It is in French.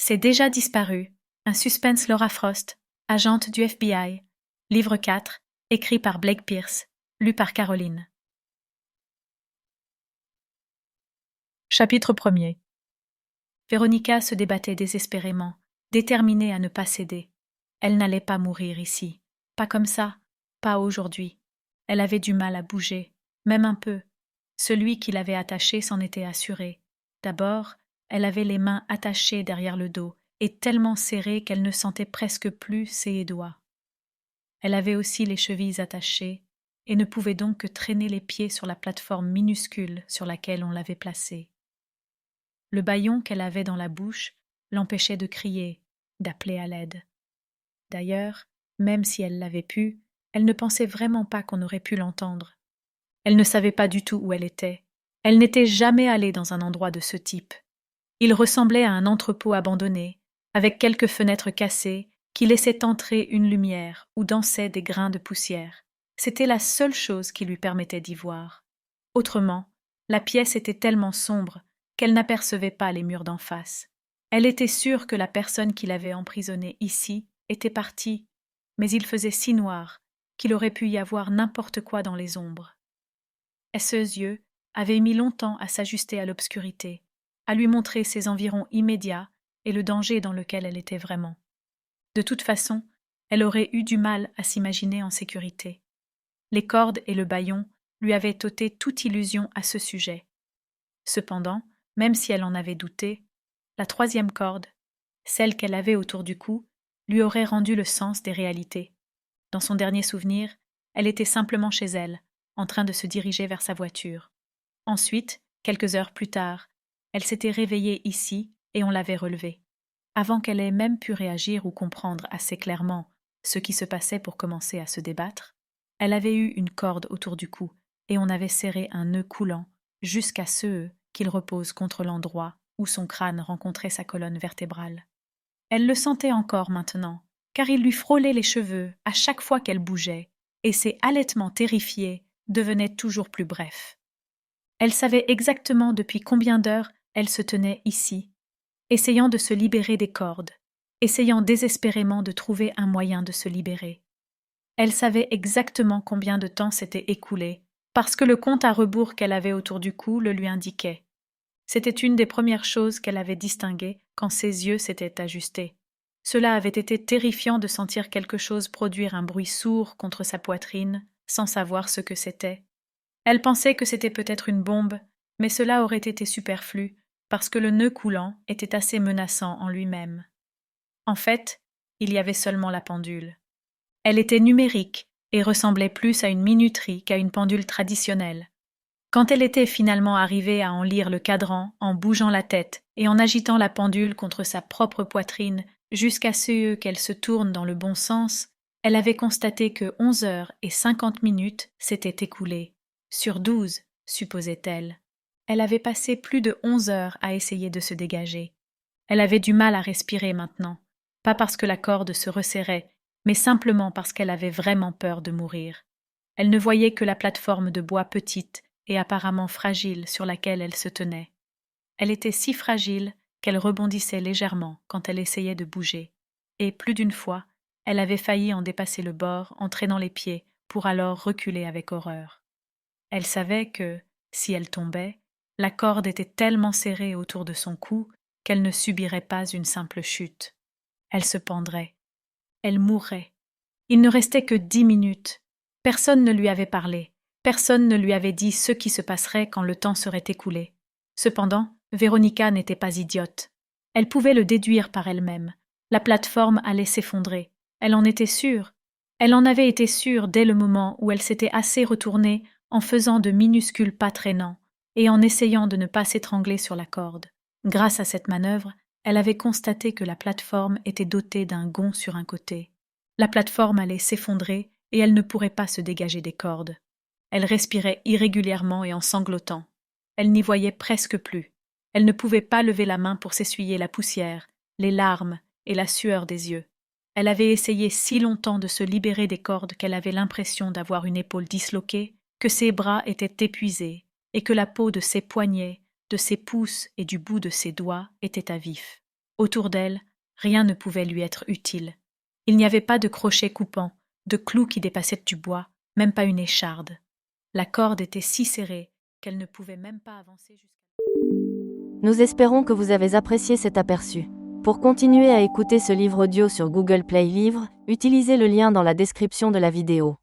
C'est déjà disparu. Un suspense Laura Frost, agente du FBI. Livre 4, écrit par Blake Pierce, lu par Caroline. Chapitre 1er. Véronica se débattait désespérément, déterminée à ne pas céder. Elle n'allait pas mourir ici. Pas comme ça, pas aujourd'hui. Elle avait du mal à bouger, même un peu. Celui qui l'avait attachée s'en était assuré. D'abord, elle avait les mains attachées derrière le dos et tellement serrées qu'elle ne sentait presque plus ses doigts. Elle avait aussi les chevilles attachées et ne pouvait donc que traîner les pieds sur la plateforme minuscule sur laquelle on l'avait placée. Le bâillon qu'elle avait dans la bouche l'empêchait de crier, d'appeler à l'aide. D'ailleurs, même si elle l'avait pu, elle ne pensait vraiment pas qu'on aurait pu l'entendre. Elle ne savait pas du tout où elle était. Elle n'était jamais allée dans un endroit de ce type. Il ressemblait à un entrepôt abandonné, avec quelques fenêtres cassées qui laissaient entrer une lumière où dansaient des grains de poussière. C'était la seule chose qui lui permettait d'y voir. Autrement, la pièce était tellement sombre qu'elle n'apercevait pas les murs d'en face. Elle était sûre que la personne qui l'avait emprisonnée ici était partie, mais il faisait si noir qu'il aurait pu y avoir n'importe quoi dans les ombres. Ses yeux avaient mis longtemps à s'ajuster à l'obscurité, à lui montrer ses environs immédiats et le danger dans lequel elle était vraiment. De toute façon, elle aurait eu du mal à s'imaginer en sécurité. Les cordes et le bâillon lui avaient ôté toute illusion à ce sujet. Cependant, même si elle en avait douté, la troisième corde, celle qu'elle avait autour du cou, lui aurait rendu le sens des réalités. Dans son dernier souvenir, elle était simplement chez elle, en train de se diriger vers sa voiture. Ensuite, quelques heures plus tard, elle s'était réveillée ici et on l'avait relevée. Avant qu'elle ait même pu réagir ou comprendre assez clairement ce qui se passait pour commencer à se débattre, elle avait eu une corde autour du cou et on avait serré un nœud coulant jusqu'à ce qu'il repose contre l'endroit où son crâne rencontrait sa colonne vertébrale. Elle le sentait encore maintenant, car il lui frôlait les cheveux à chaque fois qu'elle bougeait, et ses halètements terrifiés devenaient toujours plus brefs. Elle savait exactement depuis combien d'heures elle se tenait ici, essayant de se libérer des cordes, essayant désespérément de trouver un moyen de se libérer. Elle savait exactement combien de temps s'était écoulé, parce que le compte à rebours qu'elle avait autour du cou le lui indiquait. C'était une des premières choses qu'elle avait distinguées quand ses yeux s'étaient ajustés. Cela avait été terrifiant de sentir quelque chose produire un bruit sourd contre sa poitrine, sans savoir ce que c'était. Elle pensait que c'était peut-être une bombe, mais cela aurait été superflu, parce que le nœud coulant était assez menaçant en lui-même. En fait, il y avait seulement la pendule. Elle était numérique et ressemblait plus à une minuterie qu'à une pendule traditionnelle. Quand elle était finalement arrivée à en lire le cadran en bougeant la tête et en agitant la pendule contre sa propre poitrine jusqu'à ce qu'elle se tourne dans le bon sens, elle avait constaté que 11h50 s'étaient écoulées. Sur 12, supposait-elle. Elle avait passé plus de 11 heures à essayer de se dégager. Elle avait du mal à respirer maintenant, pas parce que la corde se resserrait, mais simplement parce qu'elle avait vraiment peur de mourir. Elle ne voyait que la plateforme de bois petite et apparemment fragile sur laquelle elle se tenait. Elle était si fragile qu'elle rebondissait légèrement quand elle essayait de bouger, et plus d'une fois, elle avait failli en dépasser le bord en traînant les pieds pour alors reculer avec horreur. Elle savait que, si elle tombait, la corde était tellement serrée autour de son cou qu'elle ne subirait pas une simple chute. Elle se pendrait. Elle mourrait. Il ne restait que 10 minutes. Personne ne lui avait parlé. Personne ne lui avait dit ce qui se passerait quand le temps serait écoulé. Cependant, Véronica n'était pas idiote. Elle pouvait le déduire par elle-même. La plateforme allait s'effondrer. Elle en était sûre. Elle en avait été sûre dès le moment où elle s'était assez retournée en faisant de minuscules pas traînants et en essayant de ne pas s'étrangler sur la corde. Grâce à cette manœuvre, elle avait constaté que la plateforme était dotée d'un gond sur un côté. La plateforme allait s'effondrer et elle ne pourrait pas se dégager des cordes. Elle respirait irrégulièrement et en sanglotant. Elle n'y voyait presque plus. Elle ne pouvait pas lever la main pour s'essuyer la poussière, les larmes et la sueur des yeux. Elle avait essayé si longtemps de se libérer des cordes qu'elle avait l'impression d'avoir une épaule disloquée, que ses bras étaient épuisés et que la peau de ses poignets, de ses pouces et du bout de ses doigts était à vif. Autour d'elle, rien ne pouvait lui être utile. Il n'y avait pas de crochet coupant, de clous qui dépassaient du bois, même pas une écharde. La corde était si serrée qu'elle ne pouvait même pas avancer jusqu'à... Nous espérons que vous avez apprécié cet aperçu. Pour continuer à écouter ce livre audio sur Google Play Livres, utilisez le lien dans la description de la vidéo.